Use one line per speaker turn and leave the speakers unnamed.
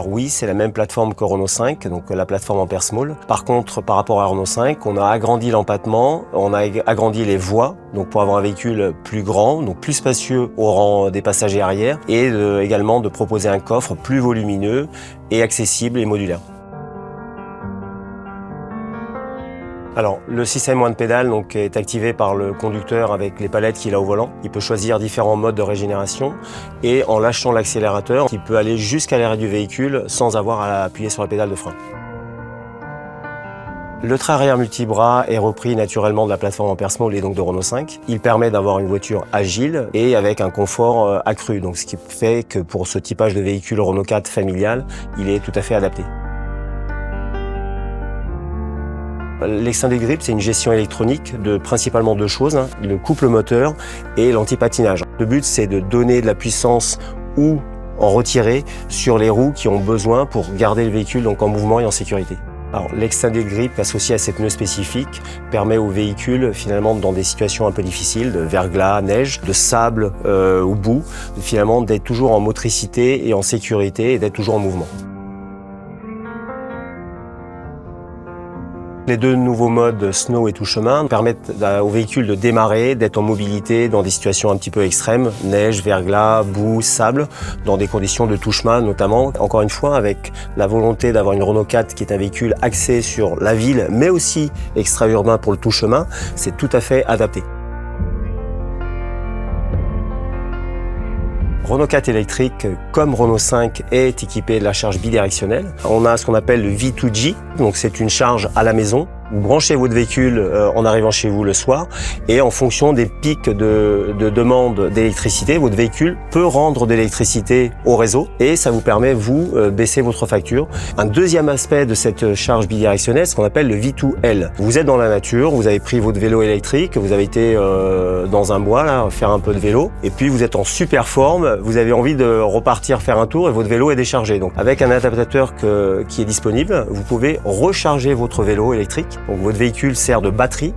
Alors oui, c'est la même plateforme que Renault 5, donc la plateforme Ampere Small. Par contre, par rapport à Renault 5, on a agrandi l'empattement, on a agrandi les voies, donc pour avoir un véhicule plus grand, donc plus spacieux au rang des passagers arrière, et également de proposer un coffre plus volumineux et accessible et modulaire. Alors, le système One Pedal est activé par le conducteur avec les palettes qu'il a au volant. Il peut choisir différents modes de régénération et en lâchant l'accélérateur, il peut aller jusqu'à l'arrêt du véhicule sans avoir à appuyer sur la pédale de frein. Le train arrière multibras est repris naturellement de la plateforme Ampere Small et donc de Renault 5. Il permet d'avoir une voiture agile et avec un confort accru, donc ce qui fait que pour ce typage de véhicule Renault 4 familial, il est tout à fait adapté. L'extended grip, c'est une gestion électronique de principalement deux choses, le couple moteur et l'anti-patinage. Le but, c'est de donner de la puissance ou en retirer sur les roues qui ont besoin pour garder le véhicule en mouvement et en sécurité. Alors, l'extended grip associé à ces pneus spécifiques permet au véhicule, finalement, dans des situations un peu difficiles, de verglas, neige, de sable ou boue, finalement, d'être toujours en motricité et en sécurité et d'être toujours en mouvement. Les deux nouveaux modes Snow et tout-chemin permettent au véhicule de démarrer, d'être en mobilité dans des situations un petit peu extrêmes, neige, verglas, boue, sable, dans des conditions de tout-chemin notamment. Encore une fois, avec la volonté d'avoir une Renault 4 qui est un véhicule axé sur la ville, mais aussi extra-urbain pour le tout-chemin, c'est tout à fait adapté. Renault 4 électrique, comme Renault 5, est équipé de la charge bidirectionnelle. On a ce qu'on appelle le V2G, donc c'est une charge à la maison. Vous branchez votre véhicule en arrivant chez vous le soir et en fonction des pics de demande d'électricité, votre véhicule peut rendre de l'électricité au réseau et ça vous permet, vous, baisser votre facture. Un deuxième aspect de cette charge bidirectionnelle, ce qu'on appelle le V2L. Vous êtes dans la nature, vous avez pris votre vélo électrique, vous avez été dans un bois, là, faire un peu de vélo, et puis vous êtes en super forme, vous avez envie de repartir faire un tour et votre vélo est déchargé. Donc avec un adaptateur qui est disponible, vous pouvez recharger votre vélo électrique. Donc votre véhicule sert de batterie